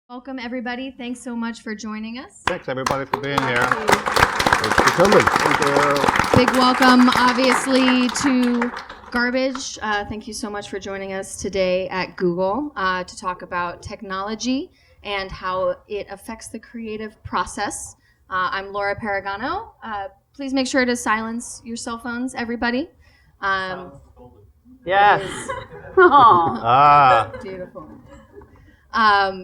Welcome, everybody. Thanks so much for joining us. Thanks, everybody, for being here. Thanks for coming. Thank you. Big welcome, obviously, to Garbage. Thank you so much for joining us today at Google to talk about technology and how it affects the creative process. I'm Laura Paragano. Please make sure to silence your cell phones, everybody. Yes. Beautiful.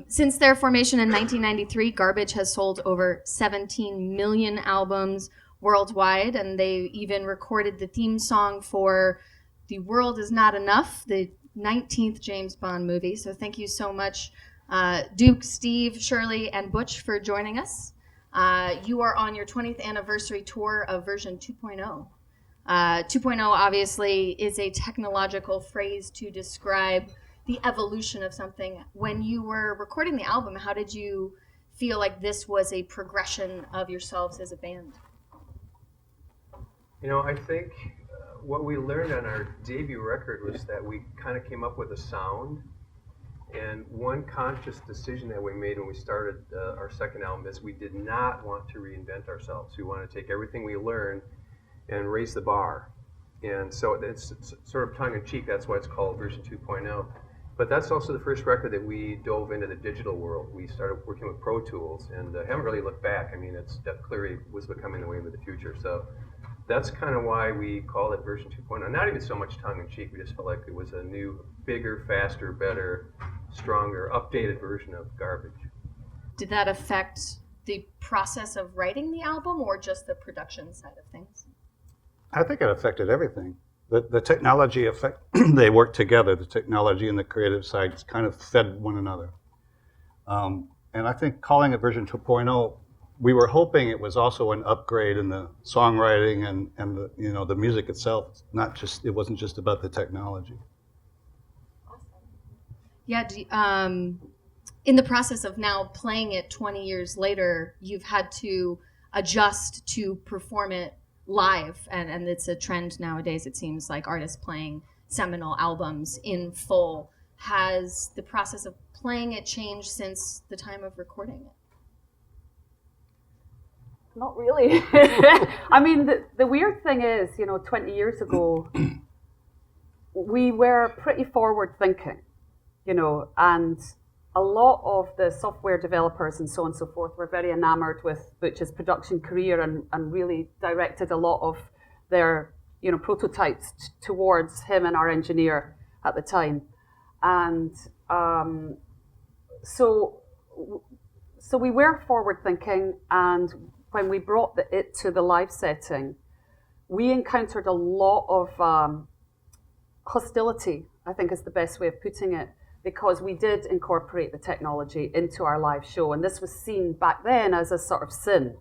Since their formation in 1993, Garbage has sold over 17 million albums worldwide, and they even recorded the theme song for The World Is Not Enough, the 19th James Bond movie. So thank you so much, Duke, Steve, Shirley, and Butch for joining us. You are on your 20th anniversary tour of version 2.0. 2.0 obviously is a technological phrase to describe the evolution of something. When you were recording the album, how did you feel like this was a progression of yourselves as a band? You know, I think what we learned on our debut record was that we kind of came up with a sound. And one conscious decision that we made when we started our second album is we did not want to reinvent ourselves. We wanted to take everything we learned and raise the bar. And so it's sort of tongue-in-cheek, that's why it's called version 2.0. But that's also the first record that we dove into the digital world. We started working with Pro Tools and haven't really looked back. I mean, that clearly was becoming the wave of the future. So that's kind of why we call it version 2.0. Not even so much tongue-in-cheek, we just felt like it was a new, bigger, faster, better, stronger, updated version of Garbage. Did that affect the process of writing the album or just the production side of things? I think it affected everything. The technology they work together. The technology and the creative sides kind of fed one another. And I think calling it version 2.0, we were hoping it was also an upgrade in the songwriting and the music itself. It wasn't just about the technology. Awesome. Yeah. In the process of now playing it 20 years later, you've had to adjust to perform it live, and it's a trend nowadays. It seems like artists playing seminal albums in full. Has the process of playing it changed since the time of recording it? Not really. I mean, the weird thing is, 20 years ago, we were pretty forward thinking, and a lot of the software developers and so on and so forth were very enamored with Butch's production career and really directed a lot of their, prototypes towards him and our engineer at the time. And so we were forward thinking, and when we brought it to the live setting, we encountered a lot of hostility, I think is the best way of putting it, because we did incorporate the technology into our live show. And this was seen back then as a sort of sin.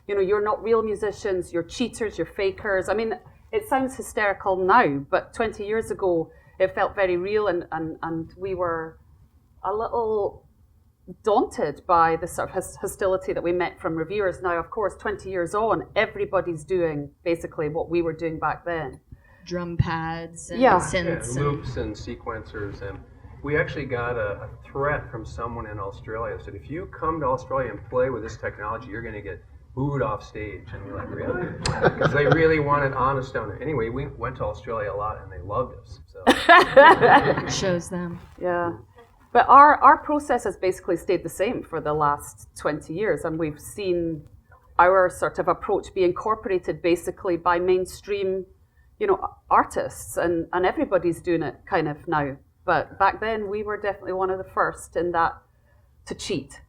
You're not real musicians, you're cheaters, you're fakers. I mean, it sounds hysterical now, but 20 years ago, it felt very real, and we were a little daunted by the sort of hostility that we met from reviewers. Now, of course, 20 years on, everybody's doing basically what we were doing back then. Drum pads and synths. Yeah, loops and sequencers. And we actually got a threat from someone in Australia. Said, if you come to Australia and play with this technology, you're going to get booed off stage. And we're like, really? Because they really wanted honest on it. Anyway, we went to Australia a lot, and they loved us. So. Shows them. Yeah. But our process has basically stayed the same for the last 20 years, and we've seen our sort of approach be incorporated basically by mainstream, artists, and everybody's doing it kind of now. But back then, we were definitely one of the first in that to cheat.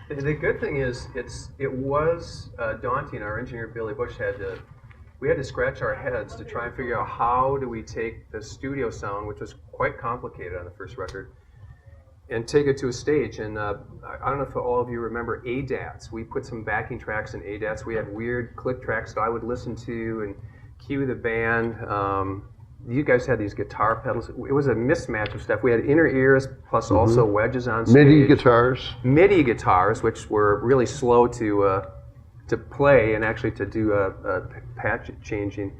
The good thing is, it was daunting. Our engineer Billy Bush we had to scratch our heads to try and figure out how do we take the studio sound, which was quite complicated on the first record, and take it to a stage. And I don't know if all of you remember ADATs. We put some backing tracks in ADATs. We had weird click tracks that I would listen to and cue the band. You guys had these guitar pedals. It was a mismatch of stuff. We had inner ears plus also wedges on stage. MIDI guitars. MIDI guitars, which were really slow to to play and actually to do a patch changing.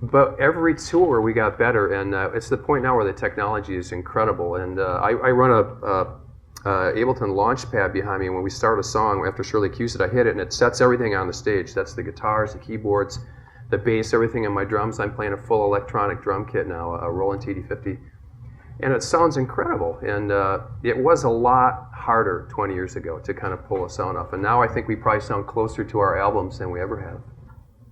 But every tour we got better, and it's the point now where the technology is incredible. And I run a Ableton Launchpad behind me. When we start a song, after Shirley cues it, I hit it, and it sets everything on the stage. That's the guitars, the keyboards, the bass, everything on my drums. I'm playing a full electronic drum kit now, a Roland TD50. And it sounds incredible. And it was a lot harder 20 years ago to kind of pull a sound off. And now I think we probably sound closer to our albums than we ever have.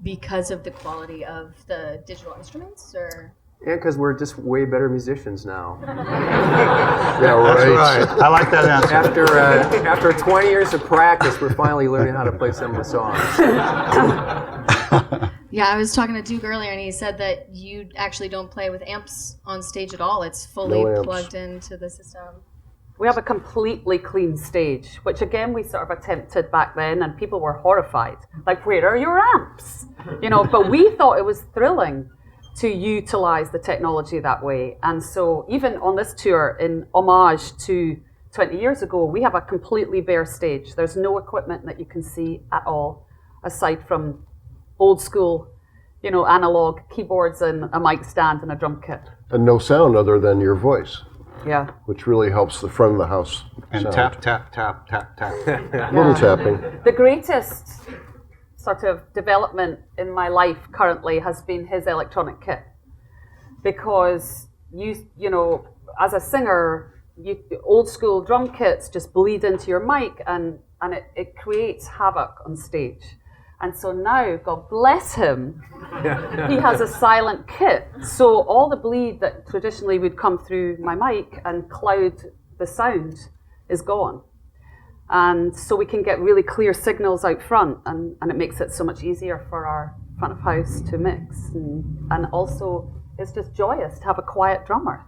Because of the quality of the digital instruments, or? And because we're just way better musicians now. Yeah, right. That's right. I like that answer. After 20 years of practice, we're finally learning how to play some of the songs. Yeah, I was talking to Duke earlier, and he said that you actually don't play with amps on stage at all. It's fully No amps. plugged into the system. We have a completely clean stage, which again we sort of attempted back then, and people were horrified. Like, where are your amps? You know, but we thought it was thrilling to utilize the technology that way. And so even on this tour, in homage to 20 years ago, we have a completely bare stage. There's no equipment that you can see at all, aside from old school, you know, analog keyboards and a mic stand and a drum kit. And no sound other than your voice, Yeah. which really helps the front of the house And sound. tap, tap, tap, tap, tap. Little tapping. The greatest sort of development in my life currently has been his electronic kit, because you know, as a singer, old school drum kits just bleed into your mic, and it creates havoc on stage. And so now, God bless him, he has a silent kit. So all the bleed that traditionally would come through my mic and cloud the sound is gone. And so we can get really clear signals out front, and it makes it so much easier for our front of house to mix. And also, it's just joyous to have a quiet drummer.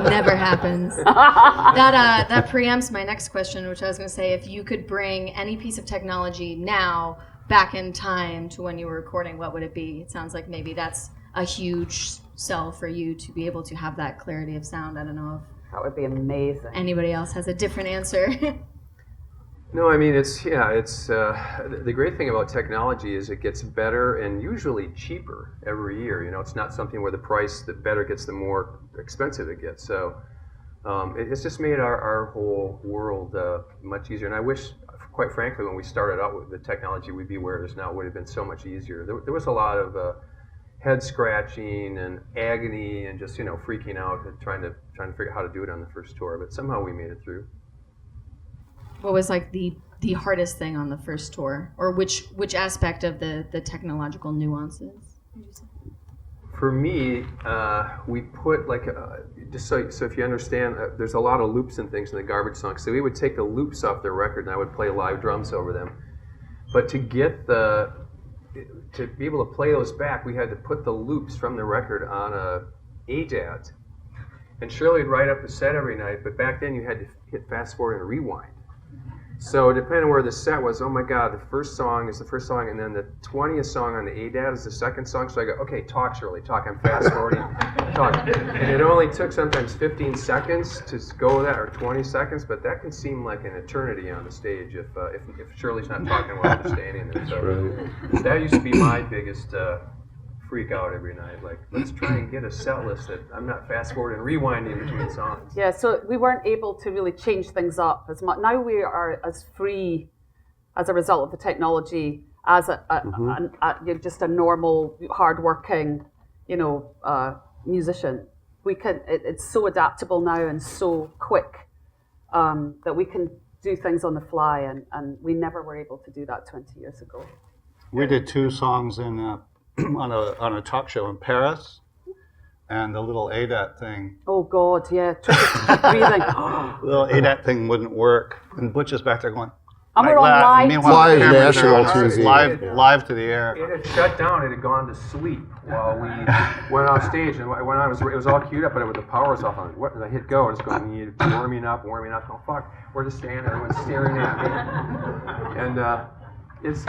Never happens. That preempts my next question, which I was going to say, if you could bring any piece of technology now back in time to when you were recording, what would it be? It sounds like maybe that's a huge sell for you to be able to have that clarity of sound. I don't know That would be amazing. if anybody else has a different answer. No, I mean, it's the great thing about technology is it gets better and usually cheaper every year. You know, it's not something where the price, the better it gets, the more expensive it gets. So it's just made our whole world much easier. And I wish, quite frankly, when we started out with the technology we'd be where it is now, it would have been so much easier. There was a lot of head scratching and agony and just, you know, freaking out and trying to figure out how to do it on the first tour. But somehow we made it through. What was like the hardest thing on the first tour, or which aspect of the technological nuances? For me, we put like just so if you understand, there's a lot of loops and things in the Garbage songs. So we would take the loops off the record, and I would play live drums over them. But to be able to play those back, we had to put the loops from the record on a ADAT. And Shirley would write up the set every night, but back then you had to hit fast forward and rewind. So depending on where the set was, oh my God, the first song is the first song, and then the 20th song on the ADAT is the second song. So I go, okay, talk, Shirley, talk. I'm fast forwarding, talk. And it only took sometimes 15 seconds to go that, or 20 seconds, but that can seem like an eternity on the stage if Shirley's not talking while I'm standing there. So that used to be my biggest freak out every night. Like, let's try and get a set list that I'm not fast forwarding and rewinding between songs. Yeah, so we weren't able to really change things up as much. Now we are as free as a result of the technology as just a normal, hardworking, you know, musician. We can. It's so adaptable now and so quick that we can do things on the fly, and we never were able to do that 20 years ago. We did 2 songs in on a talk show in Paris, and the little ADAT thing. Oh God, yeah, breathing. The little ADAT thing wouldn't work, and Butch is back there going. And we're like on that. live Meanwhile, Live the cameras are national on TV. live to the air. It had shut down. It had gone to sleep while we went off stage. And when it was all queued up, but the power was off. I'm like, what? And I hit go, and it's going, warming up. Oh fuck! We're just standing there, everyone's staring at me. And it's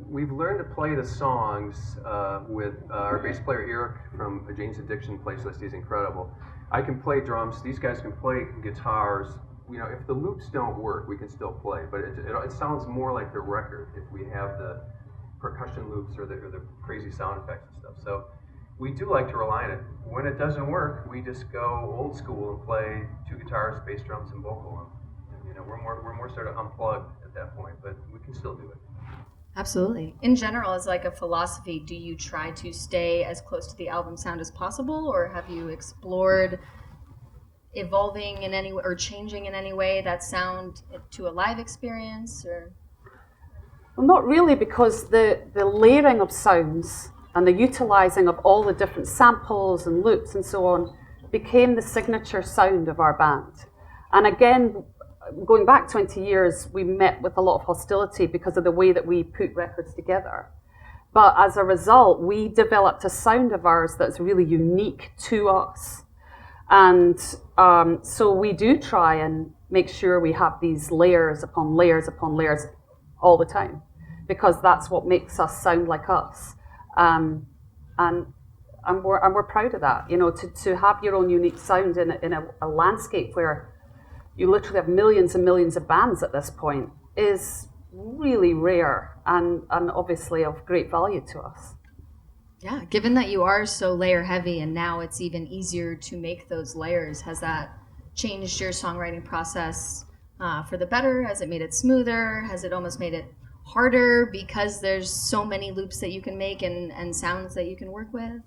we've learned to play the songs with our bass player Erik from Jane's Addiction plays list. He's incredible. I can play drums. These guys can play guitars. if the loops don't work, we can still play, but it sounds more like the record if we have the percussion loops or the crazy sound effects and stuff. So we do like to rely on it. When it doesn't work, we just go old school and play 2 guitars, bass drums, and vocal. And we're more sort of unplugged at that point, but we can still do it. Absolutely. In general, as like a philosophy, do you try to stay as close to the album sound as possible, or have you explored evolving in any way or changing in any way that sound to a live experience? Or Well, not really, because the layering of sounds and the utilizing of all the different samples and loops and so on became the signature sound of our band. And again, going back 20 years, we met with a lot of hostility because of the way that we put records together. But as a result, we developed a sound of ours that's really unique to us. And so we do try and make sure we have these layers upon layers upon layers all the time, because that's what makes us sound like us. And we're proud of that. To have your own unique sound in a landscape where you literally have millions and millions of bands at this point is really rare and obviously of great value to us. yeah, given that you are so layer heavy and now it's even easier to make those layers, has that changed your songwriting process for the better? Has it made it smoother? Has it almost made it harder because there's so many loops that you can make and sounds that you can work with?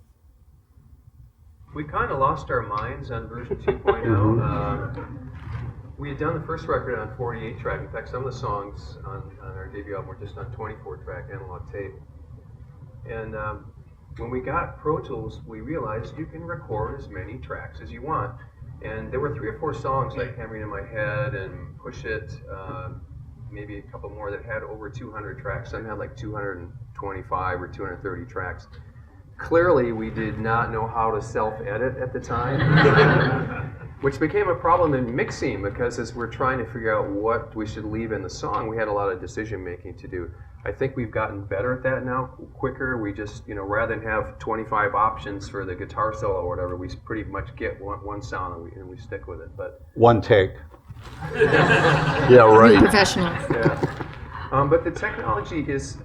We kind of lost our minds on version 2.0. We had done the first record on 48 track. In fact, some of the songs on our debut album were just on 24 track analog tape. And when we got Pro Tools, we realized you can record as many tracks as you want. And there were 3 or 4 songs like Hammering in My Head and Push It, maybe a couple more that had over 200 tracks. Some had like 225 or 230 tracks. Clearly, we did not know how to self-edit at the time, which became a problem in mixing, because as we're trying to figure out what we should leave in the song, we had a lot of decision-making to do. I think we've gotten better at that now, quicker. We just, rather than have 25 options for the guitar solo or whatever, we pretty much get one sound and we stick with it. But One take. Yeah, right. Professional. yeah. But the technology is,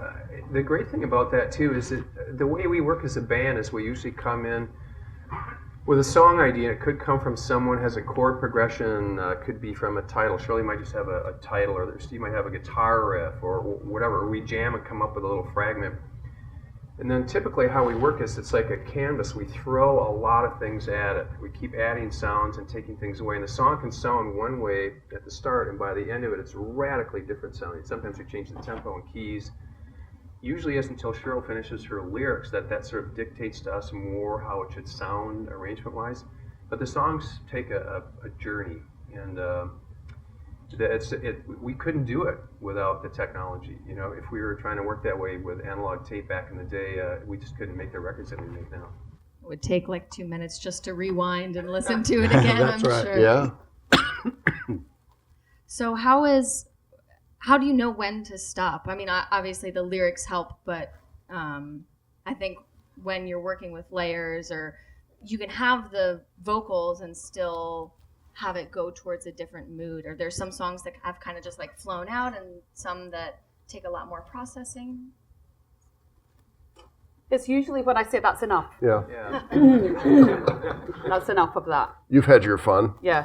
the great thing about that too is that the way we work as a band is we usually come in with a song idea. It could come from someone has a chord progression, could be from a title. Shirley might just have a title, or Steve might have a guitar riff or whatever. Or we jam and come up with a little fragment. And then typically how we work is it's like a canvas. We throw a lot of things at it. We keep adding sounds and taking things away. And the song can sound one way at the start, and by the end of it, it's radically different sounding. Sometimes we change the tempo and keys. Usually isn't until Cheryl finishes her lyrics that sort of dictates to us more how it should sound arrangement-wise. But the songs take a journey, and we couldn't do it without the technology. If we were trying to work that way with analog tape back in the day, we just couldn't make the records that we make now. It would take like 2 minutes just to rewind and listen to it again, That's I'm right. sure. Yeah. So how do you know when to stop? I mean, obviously the lyrics help, but I think when you're working with layers, or you can have the vocals and still have it go towards a different mood. Or there's some songs that have kind of just like flown out, and some that take a lot more processing. It's usually when I say that's enough. Yeah. Yeah. That's enough of that. You've had your fun. Yeah.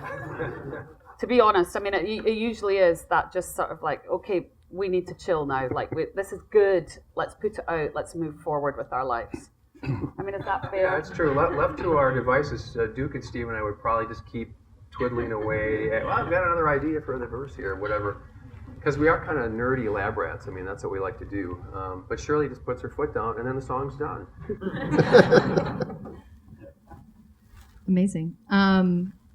To be honest, I mean, it usually is that just sort of like, okay, we need to chill now. Like, this is good. Let's put it out. Let's move forward with our lives. I mean, is that fair? Yeah, it's true. Left to our devices, Duke and Steve and I would probably just keep twiddling away. Well, I've got another idea for the verse here, or whatever. Because we are kind of nerdy lab rats. I mean, that's what we like to do. But Shirley just puts her foot down, and then the song's done. Amazing.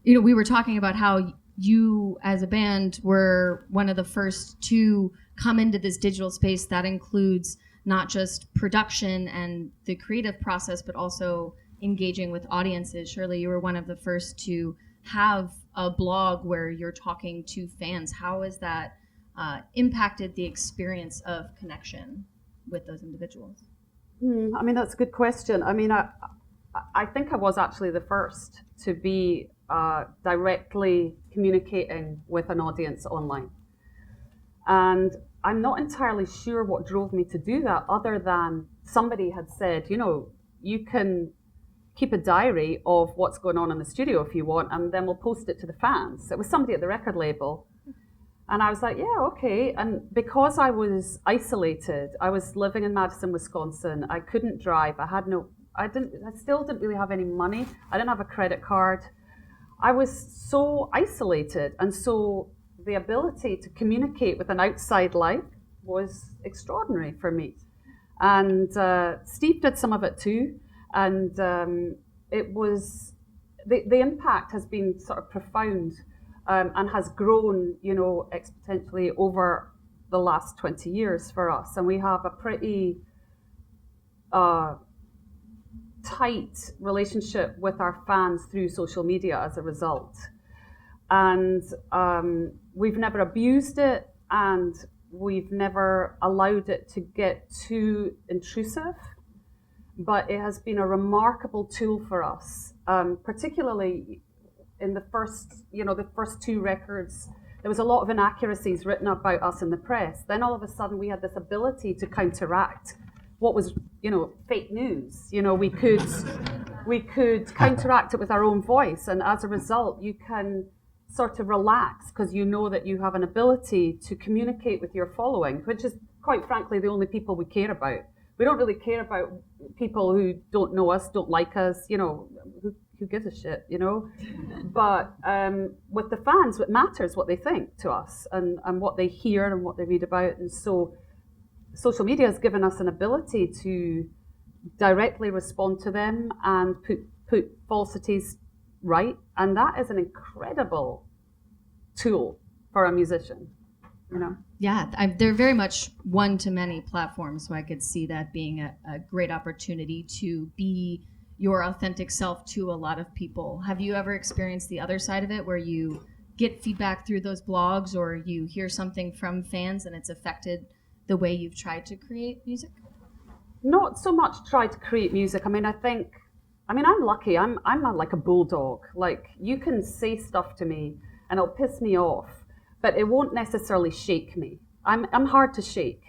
We were talking about how you as a band were one of the first to come into this digital space that includes not just production and the creative process, but also engaging with audiences. Shirley, you were one of the first to have a blog where you're talking to fans. How has that impacted the experience of connection with those individuals? I mean, that's a good question. I mean, I think I was actually the first to be directly communicating with an audience online. And I'm not entirely sure what drove me to do that, other than somebody had said, you know, you can keep a diary of what's going on in the studio if you want, and then we'll post it to the fans. It was somebody at the record label. And I was like, yeah, okay. And because I was isolated, I was living in Madison, Wisconsin. I couldn't drive. I still didn't really have any money. I didn't have a credit card. I was so isolated. And so the ability to communicate with an outside life was extraordinary for me. And Steve did some of it too. And it was, the impact has been sort of profound. And has grown, you know, exponentially over the last 20 years for us. And we have a pretty tight relationship with our fans through social media as a result. And we've never abused it, and we've never allowed it to get too intrusive. But it has been a remarkable tool for us, particularly in the first two records. There was a lot of inaccuracies written about us in the press. Then all of a sudden we had this ability to counteract what was, you know, fake news. You know, we could counteract it with our own voice, and as a result you can sort of relax because you know that you have an ability to communicate with your following, which is quite frankly the only people we care about. We don't really care about people who don't know us, don't like us, you know, who gives a shit, you know? But with the fans, what matters what they think to us and what they hear and what they read about. And so social media has given us an ability to directly respond to them and put falsities right. And that is an incredible tool for a musician, you know? Yeah, they're very much one-to-many platforms, so I could see that being a great opportunity to be your authentic self to a lot of people. Have you ever experienced the other side of it, where you get feedback through those blogs, or you hear something from fans and it's affected the way you've tried to create music? Not so much try to create music. I mean, I'm lucky. I'm like a bulldog. Like, you can say stuff to me and it'll piss me off, but it won't necessarily shake me. I'm hard to shake.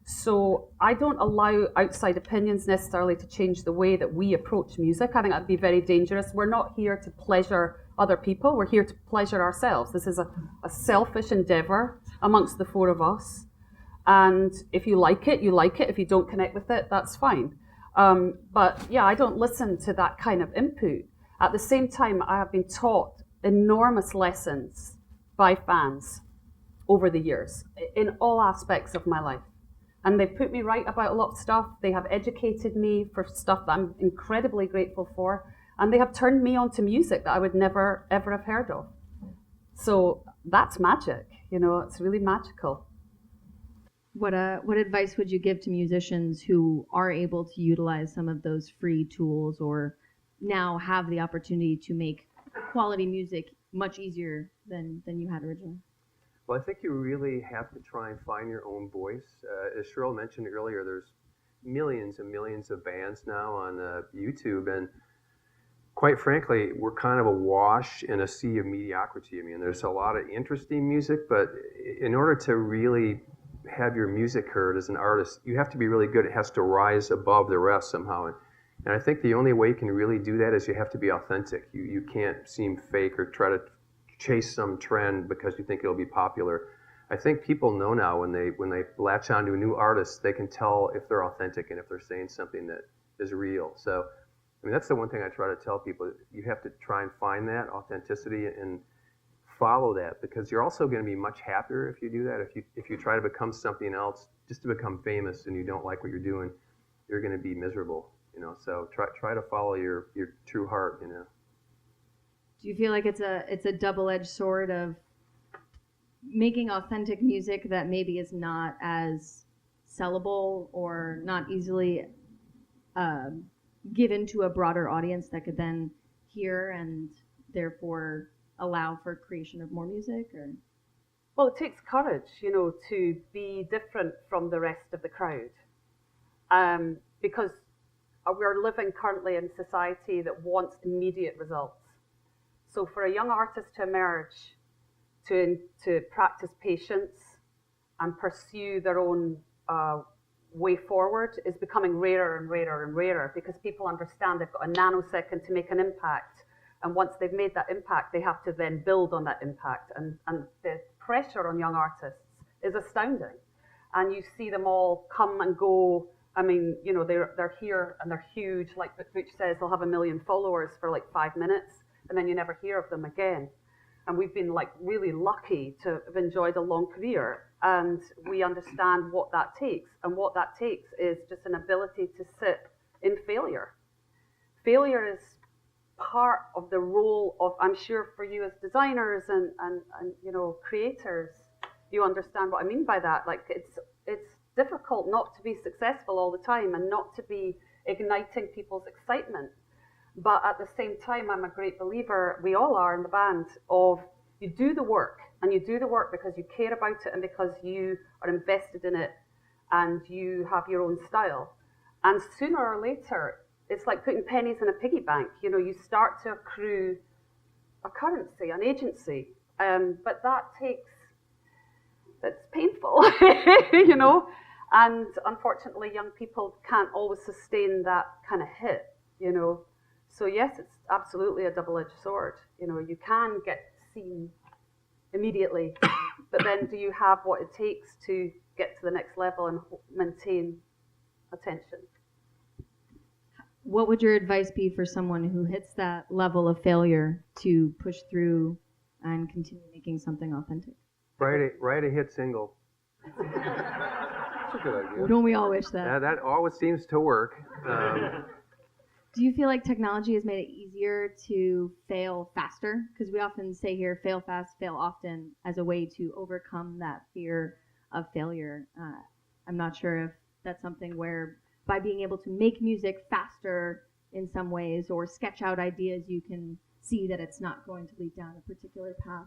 So I don't allow outside opinions necessarily to change the way that we approach music. I think that'd be very dangerous. We're not here to pleasure other people. We're here to pleasure ourselves. This is a selfish endeavor amongst the four of us. And if you like it, you like it. If you don't connect with it, that's fine. But yeah, I don't listen to that kind of input. At the same time, I have been taught enormous lessons by fans over the years in all aspects of my life. And they've put me right about a lot of stuff. They have educated me for stuff that I'm incredibly grateful for. And they have turned me on to music that I would never, ever have heard of. So that's magic, you know, it's really magical. What advice would you give to musicians who are able to utilize some of those free tools, or now have the opportunity to make quality music much easier than you had originally? Well, I think you really have to try and find your own voice. As Cheryl mentioned earlier, there's millions and millions of bands now on YouTube, and quite frankly, we're kind of awash in a sea of mediocrity. I mean, there's a lot of interesting music, but in order to really have your music heard as an artist, you have to be really good. It has to rise above the rest somehow. And I think the only way you can really do that is you have to be authentic. You can't seem fake or try to chase some trend because you think it'll be popular. I think people know now when they latch onto a new artist, they can tell if they're authentic and if they're saying something that is real. So, I mean, that's the one thing I try to tell people. You have to try and find that authenticity and follow that, because you're also going to be much happier if you do that. If you try to become something else just to become famous and you don't like what you're doing, you're going to be miserable, you know. So try to follow your true heart, you know. Do you feel like it's a double-edged sword of making authentic music that maybe is not as sellable or not easily given to a broader audience that could then hear and therefore allow for creation of more music? Or well, it takes courage, you know, to be different from the rest of the crowd, because we're living currently in a society that wants immediate results. So for a young artist to emerge, to practice patience and pursue their own way forward is becoming rarer and rarer and rarer, because people understand they've got a nanosecond to make an impact. And once they've made that impact, they have to then build on that impact. And the pressure on young artists is astounding. And you see them all come and go. I mean, you know, they're here and they're huge. Like Butch says, they'll have 1 million followers for like 5 minutes, and then you never hear of them again. And we've been like really lucky to have enjoyed a long career, and we understand what that takes. And what that takes is just an ability to sit in failure. Failure is part of the role of, I'm sure for you as designers and you know, creators, you understand what I mean by that. Like it's difficult not to be successful all the time and not to be igniting people's excitement. But at the same time, I'm a great believer, we all are in the band, of you do the work, and you do the work because you care about it and because you are invested in it and you have your own style. And sooner or later, it's like putting pennies in a piggy bank. You know, you start to accrue a currency, an agency, but that's painful, you know. And unfortunately, young people can't always sustain that kind of hit, you know. So yes, it's absolutely a double-edged sword. You know, you can get seen immediately, but then do you have what it takes to get to the next level and maintain attention? What would your advice be for someone who hits that level of failure to push through and continue making something authentic? Write a hit single. That's a good idea. Don't we all wish that? That always seems to work. Do you feel like technology has made it easier to fail faster? Because we often say here, fail fast, fail often, as a way to overcome that fear of failure. I'm not sure if that's something where by being able to make music faster in some ways or sketch out ideas, you can see that it's not going to lead down a particular path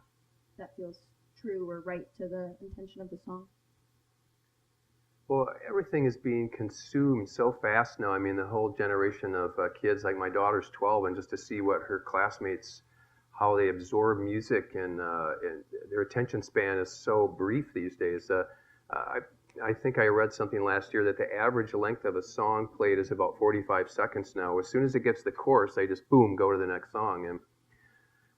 that feels true or right to the intention of the song. Well, everything is being consumed so fast now. I mean, the whole generation of kids, like my daughter's 12, and just to see what her classmates, how they absorb music, and their attention span is so brief these days. I think I read something last year that the average length of a song played is about 45 seconds now. As soon as it gets to the chorus, they just, boom, go to the next song. And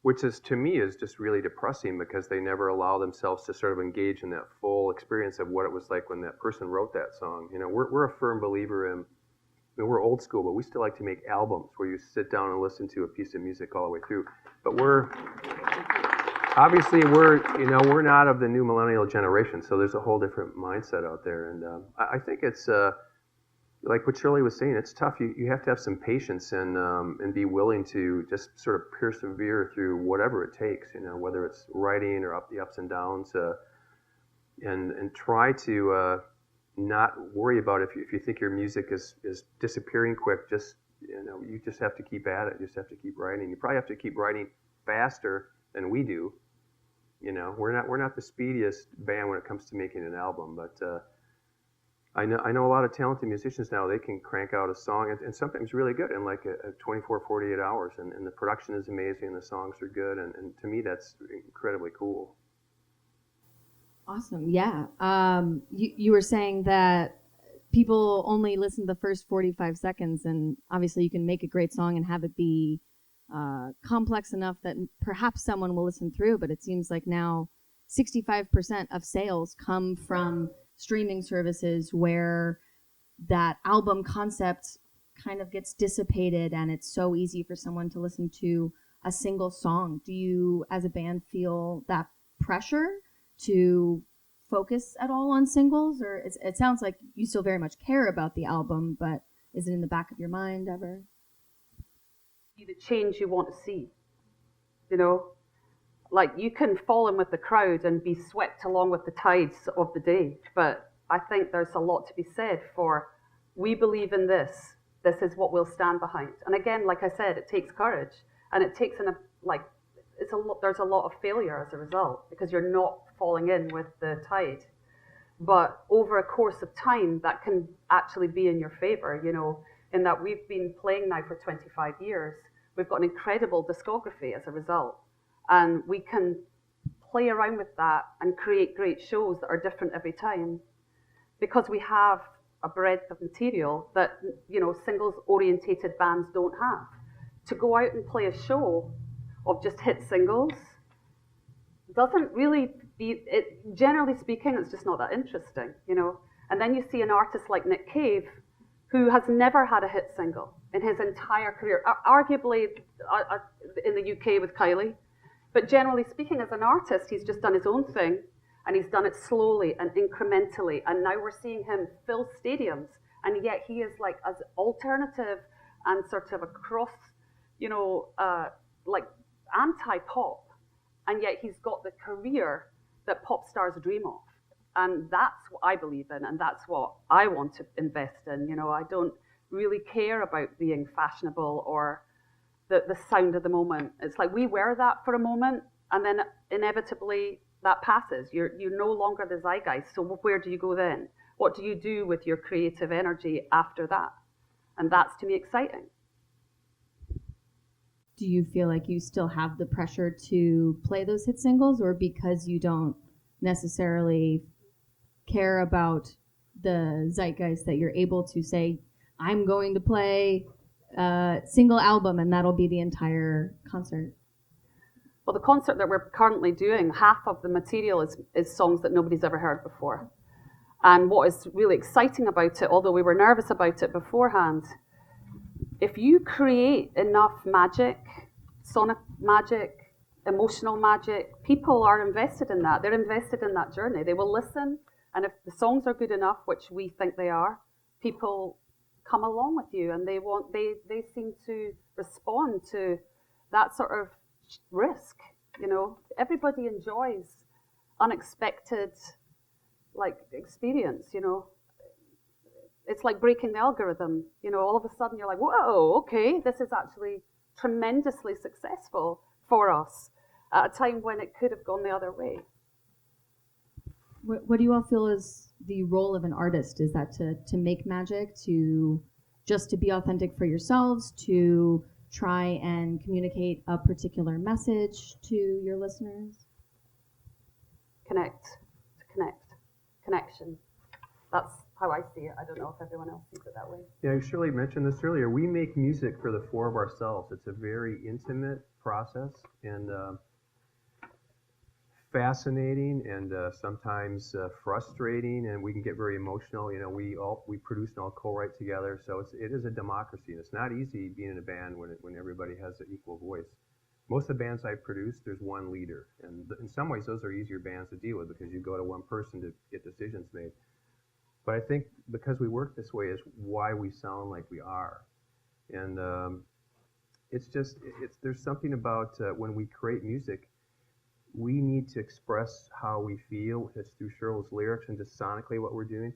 which is, to me, is just really depressing, because they never allow themselves to sort of engage in that full experience of what it was like when that person wrote that song. You know, we're a firm believer in, I mean, we're old school, but we still like to make albums where you sit down and listen to a piece of music all the way through. But we're not of the new millennial generation, so there's a whole different mindset out there. And I think it's, like what Shirley was saying, it's tough. You have to have some patience and be willing to just sort of persevere through whatever it takes, you know, whether it's writing or the ups and downs, and try to not worry about if you think your music is disappearing quick. Just, you know, you just have to keep at it. You just have to keep writing. You probably have to keep writing faster than we do. You know, we're not the speediest band when it comes to making an album, but I know a lot of talented musicians now. They can crank out a song, and sometimes really good, in like a 24, 48 hours, and the production is amazing, and the songs are good, and to me that's incredibly cool. Awesome, yeah. You were saying that people only listen to the first 45 seconds, and obviously you can make a great song and have it be complex enough that perhaps someone will listen through, but it seems like now 65% of sales come from streaming services where that album concept kind of gets dissipated, and it's so easy for someone to listen to a single song. Do you, as a band, feel that pressure to focus at all on singles? Or it sounds like you still very much care about the album, but is it in the back of your mind ever? The change you want to see, you know? Like, you can fall in with the crowd and be swept along with the tides of the day, but I think there's a lot to be said for, we believe in this is what we'll stand behind. And again, like I said, it takes courage, and it takes there's a lot of failure as a result, because you're not falling in with the tide. But over a course of time, that can actually be in your favor, you know, in that we've been playing now for 25 years. We've got an incredible discography as a result. And we can play around with that and create great shows that are different every time because we have a breadth of material that, singles-orientated bands don't have. To go out and play a show of just hit singles doesn't really generally speaking, it's just not that interesting, And then you see an artist like Nick Cave, who has never had a hit single in his entire career, arguably in the UK with Kylie. But generally speaking, as an artist, he's just done his own thing, and he's done it slowly and incrementally. And now we're seeing him fill stadiums, and yet he is like as alternative and sort of across, like anti-pop, and yet he's got the career that pop stars dream of. And that's what I believe in, and that's what I want to invest in. I don't really care about being fashionable or the sound of the moment. It's like we wear that for a moment, and then inevitably that passes. You're no longer the zeitgeist. So where do you go then? What do you do with your creative energy after that? And that's, to me, exciting. Do you feel like you still have the pressure to play those hit singles, or because you don't necessarily care about the zeitgeist that you're able to say, I'm going to play a single album and that'll be the entire concert? Well, the concert that we're currently doing, half of the material is songs that nobody's ever heard before. And what is really exciting about it, although we were nervous about it beforehand, if you create enough magic, sonic magic, emotional magic, people are invested in that. They're invested in that journey. They will listen, and if the songs are good enough, which we think they are, people come along with you, and they seem to respond to that sort of risk. Everybody enjoys unexpected experience. It's like breaking the algorithm. All of a sudden you're like, whoa, okay, this is actually tremendously successful for us at a time when it could have gone the other way. What do you all feel is the role of an artist? Is that to make magic, to be authentic for yourselves, to try and communicate a particular message to your listeners? Connection. That's how I see it. I don't know if everyone else sees it that way. Yeah, Shirley mentioned this earlier. We make music for the four of ourselves. It's a very intimate process and fascinating and sometimes frustrating, and we can get very emotional. We produce and all co-write together, so it is a democracy, and it's not easy being in a band when everybody has an equal voice. Most of the bands I produce, there's one leader, and in some ways those are easier bands to deal with because you go to one person to get decisions made. But I think because we work this way is why we sound like we are, and there's something about when we create music, we need to express how we feel. It's through Cheryl's lyrics and just sonically what we're doing.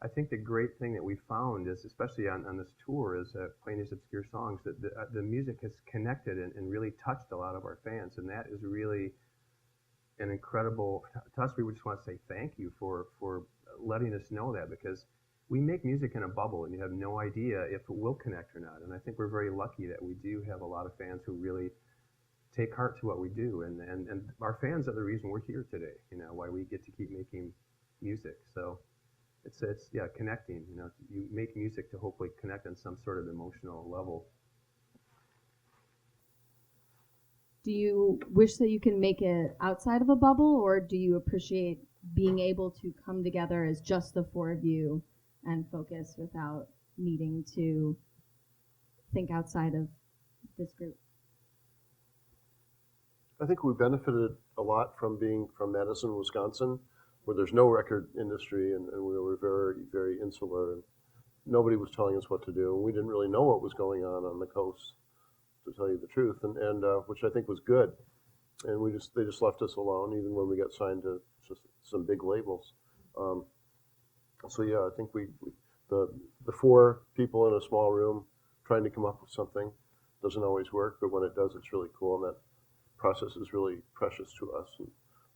I think the great thing that we found is, especially on this tour, is playing these obscure songs, that the music has connected and really touched a lot of our fans, and that is really an incredible, to us, we would just want to say thank you for letting us know that, because we make music in a bubble and you have no idea if it will connect or not. And I think we're very lucky that we do have a lot of fans who really take heart to what we do, and our fans are the reason we're here today, why we get to keep making music. So it's connecting, you make music to hopefully connect on some sort of emotional level. Do you wish that you can make it outside of a bubble, or do you appreciate being able to come together as just the four of you and focus without needing to think outside of this group? I think we benefited a lot from being from Madison, Wisconsin, where there's no record industry, and we were very, very insular, and nobody was telling us what to do, and we didn't really know what was going on the coast, to tell you the truth, and which I think was good. And they just left us alone, even when we got signed to just some big labels. So yeah, I think the four people in a small room trying to come up with something doesn't always work, but when it does, it's really cool, and that process is really precious to us, and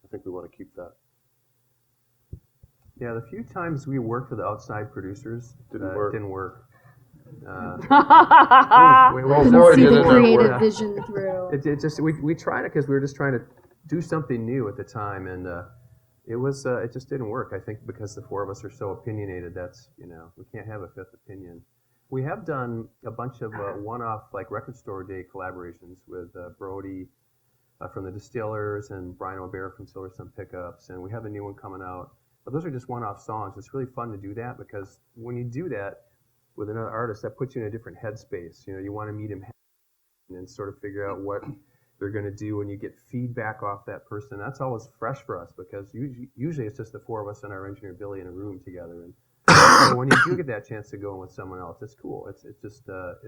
I think we want to keep that. Yeah, the few times we worked with outside producers, didn't work. We Couldn't See get the it that creative way. vision through. It just we tried it because we were just trying to do something new at the time, and it just didn't work. I think because the four of us are so opinionated, that's we can't have a fifth opinion. We have done a bunch of one-off like record store day collaborations with Brody from the Distillers and Brian O'Bear from Silver Sun Pickups, and we have a new one coming out. But those are just one-off songs. It's really fun to do that because when you do that with another artist, that puts you in a different headspace. You want to meet him and sort of figure out what they're going to do, and you get feedback off that person. That's always fresh for us because usually it's just the four of us and our engineer Billy in a room together. And so when you do get that chance to go in with someone else, it's cool. It's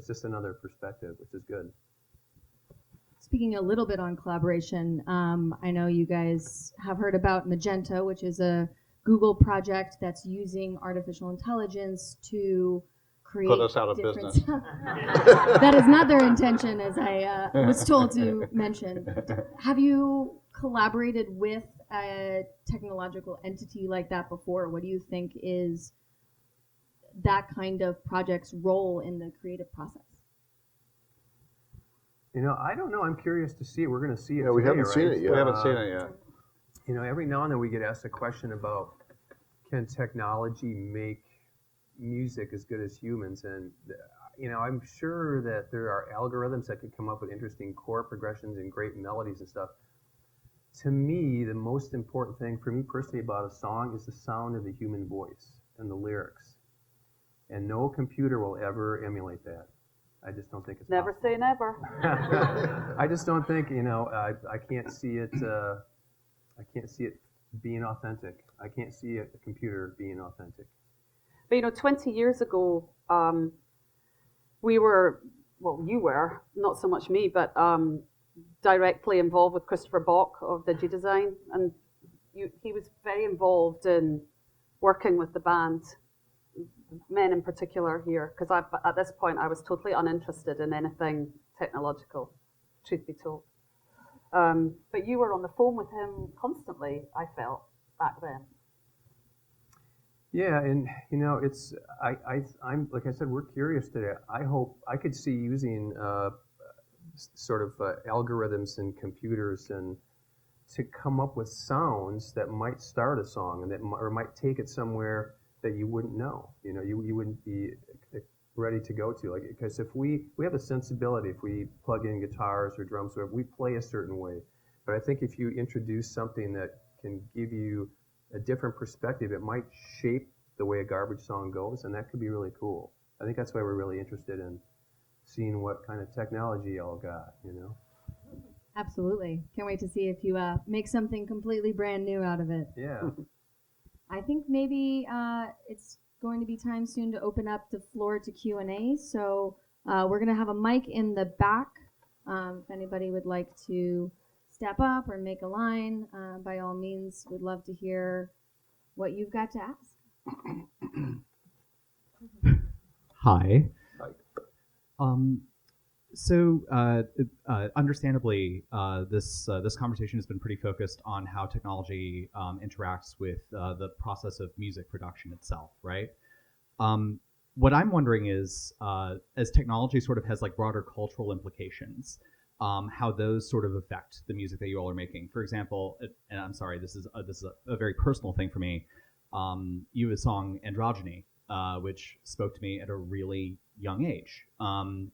just another perspective, which is good. Speaking a little bit on collaboration, I know you guys have heard about Magenta, which is a Google project that's using artificial intelligence to create Put us out of different business. That is not their intention, as I was told to mention. Have you collaborated with a technological entity like that before? What do you think is that kind of project's role in the creative process? I don't know. I'm curious to see it. We're going to see it. Yeah, we today, haven't seen right? it yet. We haven't seen it yet. Every now and then we get asked a question about can technology make music as good as humans? And I'm sure that there are algorithms that could come up with interesting chord progressions and great melodies and stuff. To me, the most important thing for me personally about a song is the sound of the human voice and the lyrics. And no computer will ever emulate that. I just don't think it's Never possible. say never. I just don't think, I can't see it. I can't see it being authentic. I can't see a computer being authentic. But 20 years ago, we were, well, you were, not so much me, but directly involved with Christopher Bock of DigiDesign, and he was very involved in working with the band, men in particular here, because at this point I was totally uninterested in anything technological, truth be told. But you were on the phone with him constantly, I felt, back then. Yeah, and I'm like I said, we're curious today. I hope I could see using sort of algorithms and computers and to come up with sounds that might start a song and that or might take it somewhere that you wouldn't know. You wouldn't be ready to go to, because if we have a sensibility, if we plug in guitars or drums, or if we play a certain way. But I think if you introduce something that can give you a different perspective, it might shape the way a garbage song goes, and that could be really cool. I think that's why we're really interested in seeing what kind of technology y'all got. Absolutely. Can't wait to see if you make something completely brand new out of it. Yeah. I think maybe it's going to be time soon to open up the floor to Q&A. So we're going to have a mic in the back. If anybody would like to step up or make a line, by all means, we'd love to hear what you've got to ask. Hi. So, understandably, this conversation has been pretty focused on how technology interacts with the process of music production itself, right? What I'm wondering is, as technology sort of has like broader cultural implications, how those sort of affect the music that you all are making. For example, and I'm sorry, this is a very personal thing for me. You have a song Androgyny, which spoke to me at a really young age. And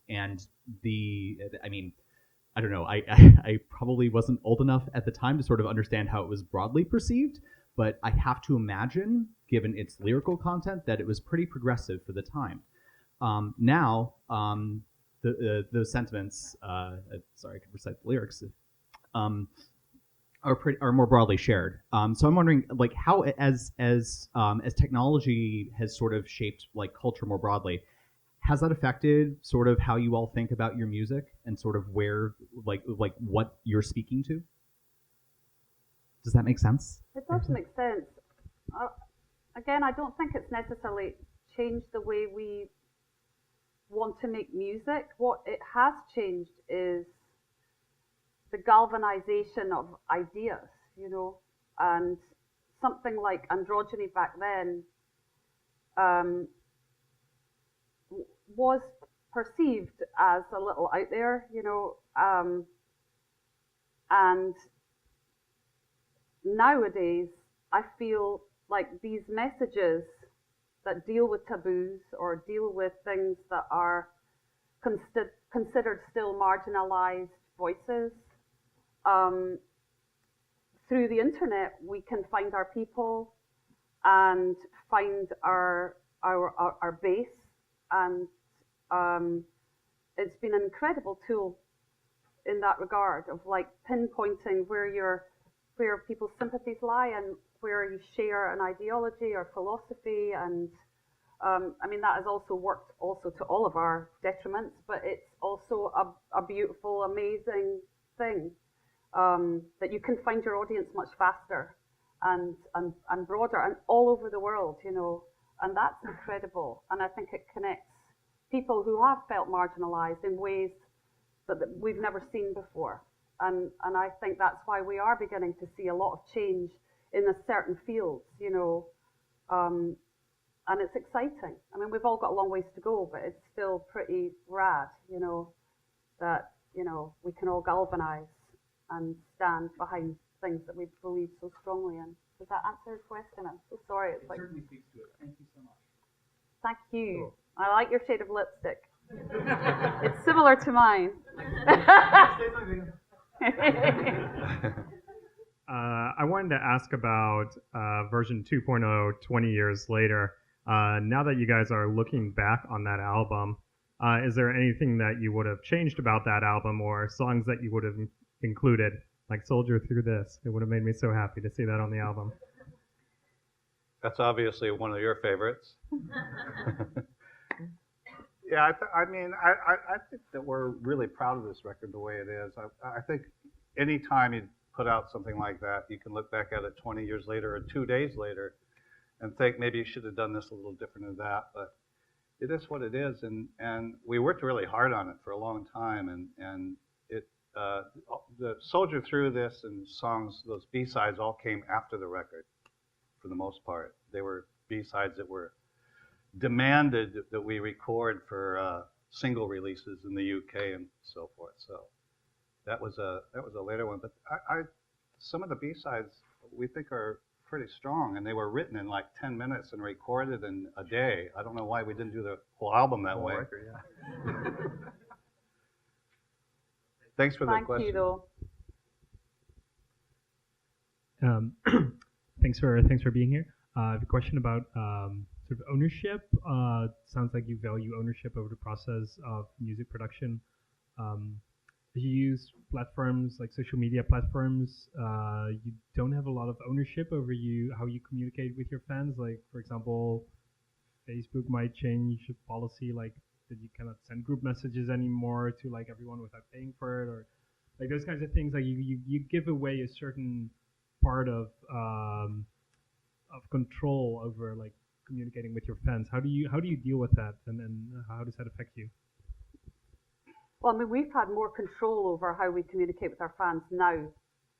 I don't know, I probably wasn't old enough at the time to sort of understand how it was broadly perceived, but I have to imagine, given its lyrical content, that it was pretty progressive for the time. Now, those sentiments, sorry, I could recite the lyrics, are more broadly shared. So I'm wondering, like, how as technology has sort of shaped like culture more broadly, has that affected sort of how you all think about your music and sort of where like what you're speaking to? Does that make sense? It does make sense. Again, I don't think it's necessarily changed the way we want to make music. What it has changed is the galvanization of ideas, and something like Androgyny back then was perceived as a little out there, and nowadays I feel like these messages that deal with taboos or deal with things that are considered still marginalized voices, through the internet we can find our people and find our base, and it's been an incredible tool in that regard of like pinpointing where people's sympathies lie and where you share an ideology or philosophy, and I mean that has also worked also to all of our detriments, but it's also a beautiful, amazing thing, that you can find your audience much faster and broader and all over the world, and that's incredible. And I think it connects people who have felt marginalized in ways that we've never seen before. And I think that's why we are beginning to see a lot of change in a certain fields, and it's exciting. I mean, we've all got a long ways to go, but it's still pretty rad, that, we can all galvanize and stand behind things that we believe so strongly in. Does that answer your question? I'm so sorry. It's certainly speaks to it. Thank you so much. Thank you. Cool. I like your shade of lipstick. It's similar to mine. I wanted to ask about version 2.0 20 years later. Now that you guys are looking back on that album, is there anything that you would have changed about that album or songs that you would have included? Like Soldier Through This. It would have made me so happy to see that on the album. That's obviously one of your favorites. Yeah, I think that we're really proud of this record the way it is. I think any time you put out something like that, you can look back at it 20 years later or 2 days later and think maybe you should have done this a little different than that. But it is what it is, and we worked really hard on it for a long time, and it the Soldier Through This and songs, those B-sides all came after the record for the most part. They were B-sides that were demanded that we record for single releases in the UK and so forth. So that was a later one. But some of the B-sides we think are pretty strong, and they were written in like 10 minutes and recorded in a day. I don't know why we didn't do the whole album that way. Record, yeah. Thanks for the question. Thank you, though. Thanks for being here. I have a question about sort of ownership. Sounds like you value ownership over the process of music production. You use platforms like social media platforms. You don't have a lot of ownership over how you communicate with your fans. Like, for example, Facebook might change a policy like that you cannot send group messages anymore to like everyone without paying for it, or like those kinds of things. Like you give away a certain part of control over like communicating with your fans. How do you deal with that, and then how does that affect you? Well, I mean, we've had more control over how we communicate with our fans now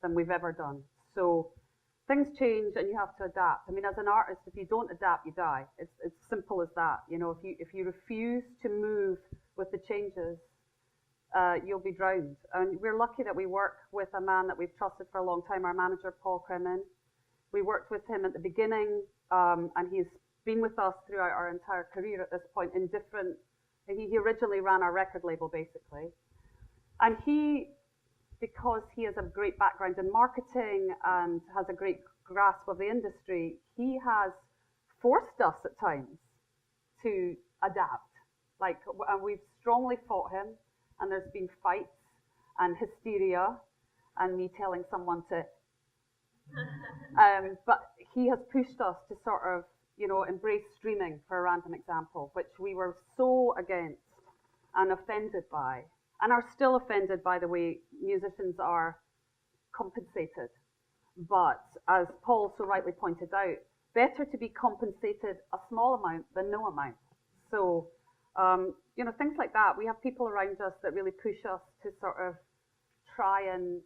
than we've ever done. So things change and you have to adapt. I mean, as an artist, if you don't adapt, you die. It's simple as that. If you refuse to move with the changes, you'll be drowned. And we're lucky that we work with a man that we've trusted for a long time, our manager, Paul Kremen. We worked with him at the beginning, and he's been with us throughout our entire career at this point in different. He originally ran our record label, basically. And because he has a great background in marketing and has a great grasp of the industry, he has forced us at times to adapt. And we've strongly fought him, and there's been fights and hysteria and me telling someone to. But he has pushed us to sort of, embrace streaming, for a random example, which we were so against and offended by, and are still offended by the way musicians are compensated. But as Paul so rightly pointed out, better to be compensated a small amount than no amount. So, things like that. We have people around us that really push us to sort of try and,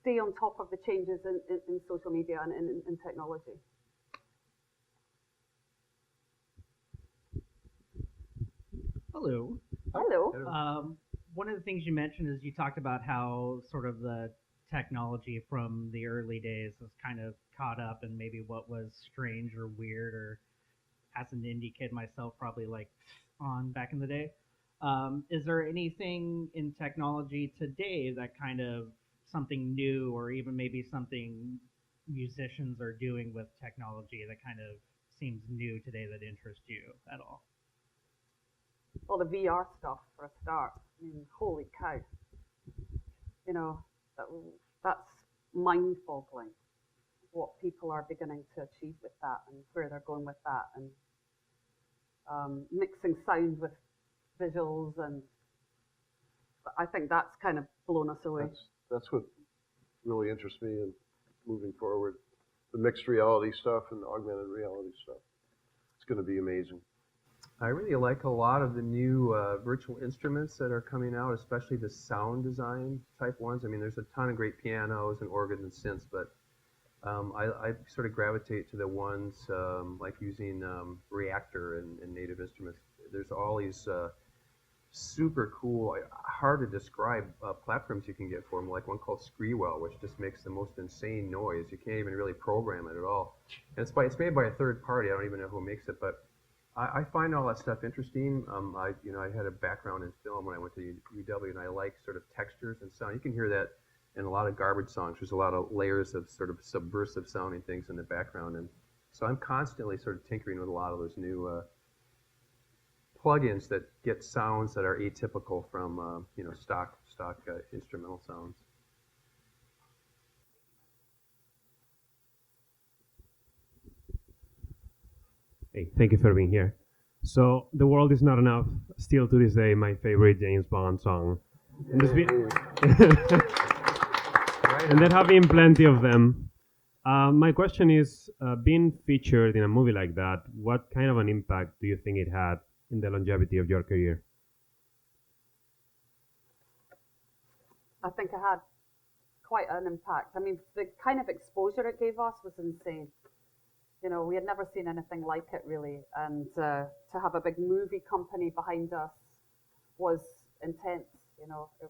stay on top of the changes in social media and in technology. Hello. Hello. One of the things you mentioned is you talked about how sort of the technology from the early days was kind of caught up and maybe what was strange or weird, or as an indie kid myself, probably like on back in the day. Is there anything in technology today that kind of something new, or even maybe something musicians are doing with technology that kind of seems new today that interests you at all? Well, the VR stuff for a start. I mean, holy cow! You know, that's mind-boggling. What people are beginning to achieve with that, and where they're going with that, and mixing sound with visuals, and I think that's kind of blown us away. That's what really interests me in moving forward. The mixed reality stuff and the augmented reality stuff. It's going to be amazing. I really like a lot of the new virtual instruments that are coming out, especially the sound design type ones. I mean, there's a ton of great pianos and organs and synths, but I sort of gravitate to the ones like using Reactor and Native Instruments. There's all these super cool, hard to describe platforms you can get for them, like one called Screewell, which just makes the most insane noise. You can't even really program it at all. And it's made by a third party. I don't even know who makes it, but I find all that stuff interesting. I had a background in film when I went to UW, and I like sort of textures and sound. You can hear that in a lot of garbage songs. There's a lot of layers of sort of subversive sounding things in the background, and so I'm constantly sort of tinkering with a lot of those new plugins that get sounds that are atypical from stock instrumental sounds. Hey, thank you for being here. So, The World Is Not Enough, still to this day, my favorite James Bond song. And, and there have been plenty of them. My question is, being featured in a movie like that, what kind of an impact do you think it had in the longevity of your career? I think it had quite an impact. I mean, the kind of exposure it gave us was insane. You know, we had never seen anything like it really, and to have a big movie company behind us was intense. You know, it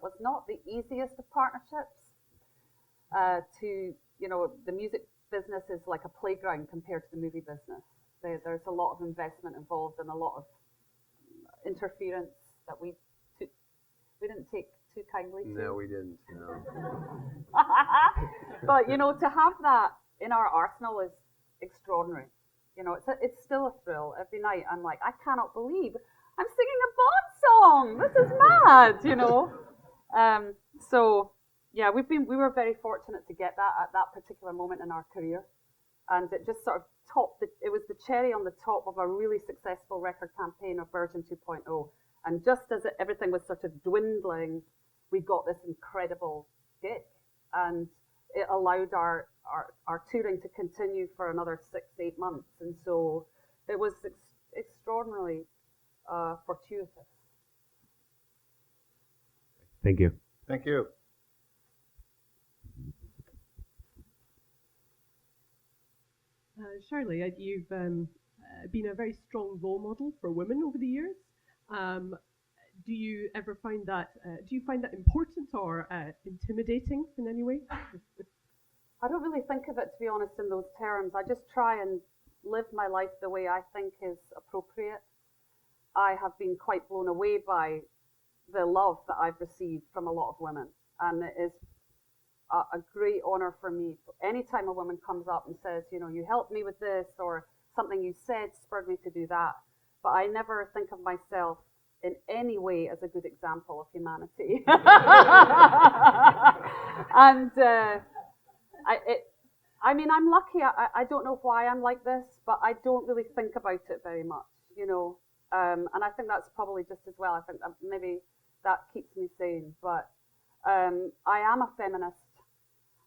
was not the easiest of partnerships. The music business is like a playground compared to the movie business. There's a lot of investment involved and a lot of interference that we didn't take too kindly to. No, we didn't. No. But to have that in our arsenal is extraordinary. It's still a thrill. Every night I'm like, I cannot believe I'm singing a Bond song. This is mad, So yeah, we were very fortunate to get that at that particular moment in our career, and it just sort of it was the cherry on the top of a really successful record campaign of version 2.0. And just as everything was sort of dwindling, we got this incredible gig, and it allowed our touring to continue for another 6-8 months. And so it was extraordinarily fortuitous. Thank you. Thank you. Shirley, you've been a very strong role model for women over the years. Do you ever find that? Do you find that important or intimidating in any way? I don't really think of it, to be honest, in those terms. I just try and live my life the way I think is appropriate. I have been quite blown away by the love that I've received from a lot of women, and it is a great honor for me. Anytime a woman comes up and says, you helped me with this, or something you said spurred me to do that, but I never think of myself in any way as a good example of humanity. And I'm lucky. I don't know why I'm like this, but I don't really think about it very much, and I think that's probably just as well. I think that maybe that keeps me sane, but I am a feminist.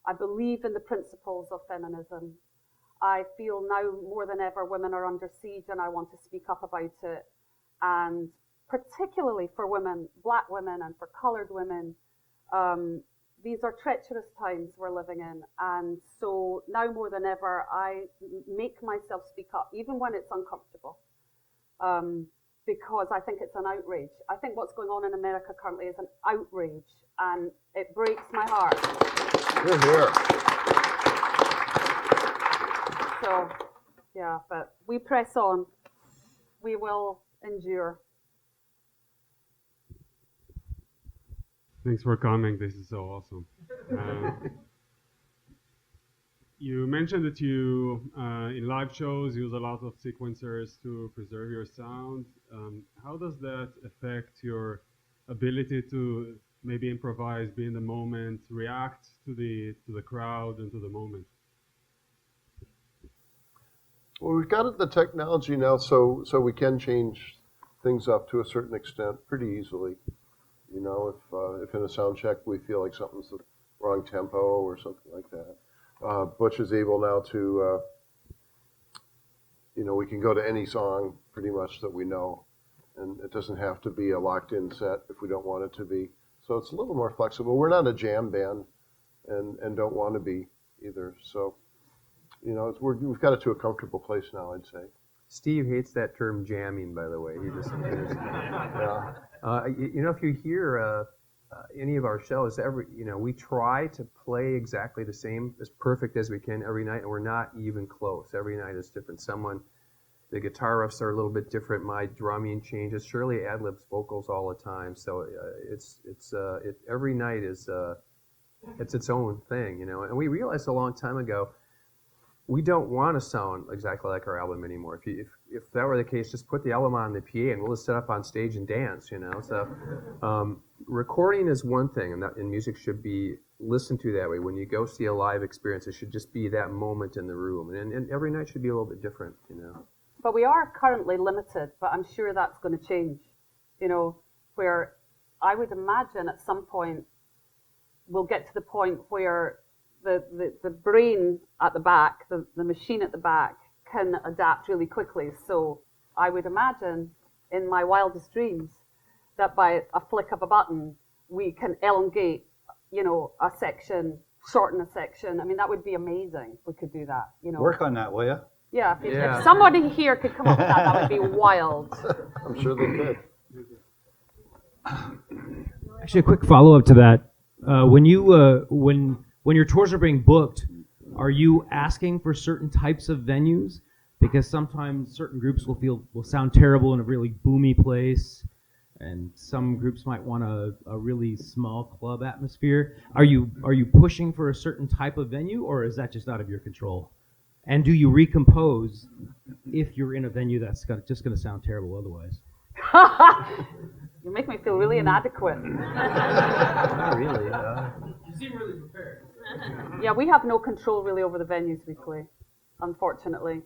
I believe in the principles of feminism. I feel now more than ever women are under siege, and I want to speak up about it. And particularly for women, black women, and for coloured women, these are treacherous times we're living in. And so now more than ever, I make myself speak up, even when it's uncomfortable, because I think it's an outrage. I think what's going on in America currently is an outrage, and it breaks my heart. Hear, hear. So, yeah, but we press on. We will endure. Thanks for coming. This is so awesome. You mentioned that you, in live shows, use a lot of sequencers to preserve your sound. How does that affect your ability to maybe improvise, be in the moment, react to the crowd and to the moment? Well, we've got the technology now, so we can change things up to a certain extent pretty easily. You know, if in a sound check we feel like something's the wrong tempo or something like that. Butch is able now to, we can go to any song pretty much that we know, and it doesn't have to be a locked-in set if we don't want it to be. So it's a little more flexible. We're not a jam band, and don't want to be either. So, we've got it to a comfortable place now, I'd say. Steve hates that term jamming, by the way. He just Yeah. if you hear any of our shows, we try to play exactly the same, as perfect as we can every night, and we're not even close. Every night is different. The guitar riffs are a little bit different. My drumming changes. Shirley ad-libs vocals all the time, so every night is it's its own thing, And we realized a long time ago, we don't want to sound exactly like our album anymore. If that were the case, just put the album on the PA and we'll just sit up on stage and dance, So recording is one thing, and music should be listened to that way. When you go see a live experience, it should just be that moment in the room, and every night should be a little bit different, But we are currently limited, but I'm sure that's going to change, where I would imagine at some point we'll get to the point where the brain at the back, the machine at the back, can adapt really quickly. So I would imagine, in my wildest dreams, that by a flick of a button, we can elongate, a section, shorten a section. I mean, that would be amazing if we could do that, Work on that, will you? Yeah, if somebody here could come up with that would be wild. I'm sure they could. Actually, a quick follow-up to that. When your tours are being booked, are you asking for certain types of venues? Because sometimes certain groups will sound terrible in a really boomy place, and some groups might want a really small club atmosphere. Are you pushing for a certain type of venue, or is that just out of your control? And do you recompose if you're in a venue that's just going to sound terrible otherwise? You make me feel really inadequate. Not really. You seem really prepared. Yeah, we have no control really over the venues we play, unfortunately.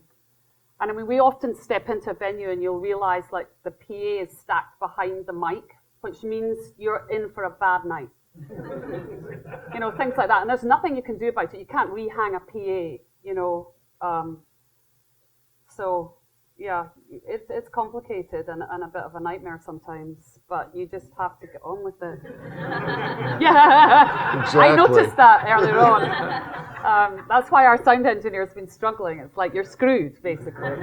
And I mean, we often step into a venue and you'll realize like the PA is stacked behind the mic, which means you're in for a bad night. Things like that. And there's nothing you can do about it. You can't rehang a PA, So, yeah, it's complicated and a bit of a nightmare sometimes, but you just have to get on with it. Yeah, Exactly. I noticed that earlier on. That's why our sound engineer's been struggling. It's like you're screwed, basically.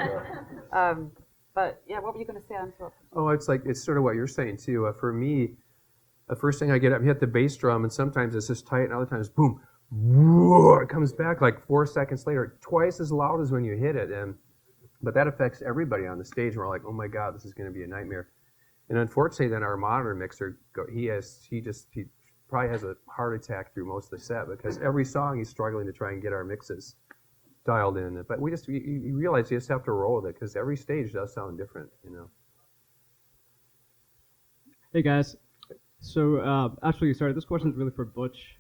But yeah, what were you going to say, Angela? Oh, it's sort of what you're saying too. For me, the first thing I get up, hit the bass drum, and sometimes it's just tight, and other times, boom, whoa, it comes back like 4 seconds later, twice as loud as when you hit it, but that affects everybody on the stage. We're like, oh my God, this is going to be a nightmare. And unfortunately, then our monitor mixer, he probably has a heart attack through most of the set because every song he's struggling to try and get our mixes dialed in. But you realize you just have to roll with it because every stage does sound different, Hey guys. So actually, sorry, this question is really for Butch.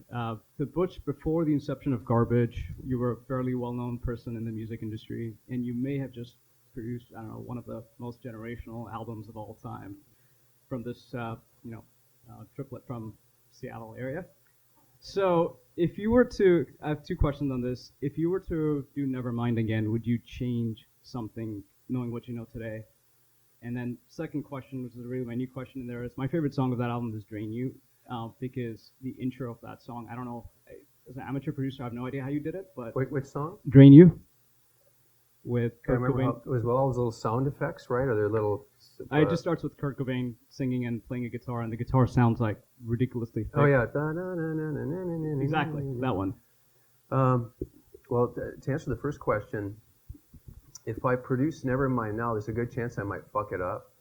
Butch, before the inception of Garbage, you were a fairly well-known person in the music industry, and you may have just produced, I don't know, one of the most generational albums of all time from this, triplet from Seattle area. So if you were to, I have two questions on this. If you were to do Nevermind again, would you change something knowing what you know today? And then second question, which is really my new question in there, is my favorite song of that album is Drain You, because the intro of that song, I don't know, as an amateur producer, I have no idea how you did it, but... Which song? Drain You. with I Kurt remember Cobain. how, was all those little sound effects, right? Are there little? It just starts with Kurt Cobain singing and playing a guitar, and the guitar sounds like ridiculously thick. Oh yeah. Exactly, that one. Well, to answer the first question, if I produce Nevermind now, there's a good chance I might fuck it up.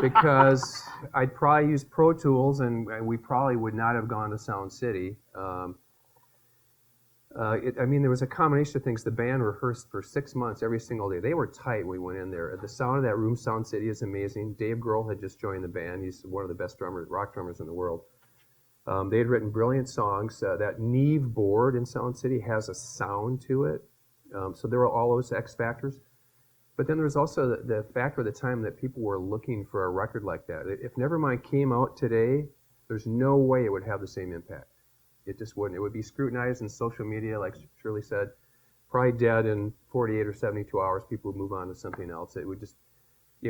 Because I'd probably use Pro Tools, and we probably would not have gone to Sound City. There was a combination of things. The band rehearsed for 6 months every single day. They were tight when we went in there. The sound of that room, Sound City, is amazing. Dave Grohl had just joined the band. He's one of the best rock drummers in the world. They had written brilliant songs. That Neve board in Sound City has a sound to it. So there were all those X factors. But then there was also the factor of the time that people were looking for a record like that. If Nevermind came out today, there's no way it would have the same impact. It just wouldn't. It would be scrutinized in social media, like Shirley said, probably dead in 48 or 72 hours. People would move on to something else. It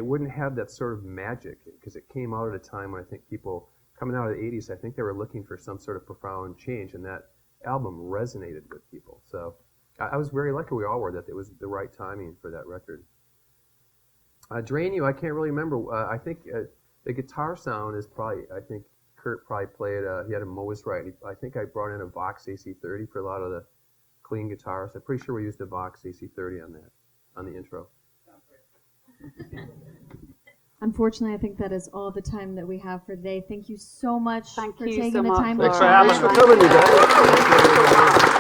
wouldn't have that sort of magic because it came out at a time when I think people coming out of the 80s, I think they were looking for some sort of profound change, and that album resonated with people. So I was very lucky, we all were, that it was the right timing for that record. Drain You, I can't really remember. I think the guitar sound is probably, I think Kurt probably played, he had a Mose right. I think I brought in a Vox AC30 for a lot of the clean guitars. I'm pretty sure we used a Vox AC30 on that, on the intro. Unfortunately, I think that is all the time that we have for today. Thank you so much Thank for you taking so the much time. Thanks for having us. Thanks for coming, you guys.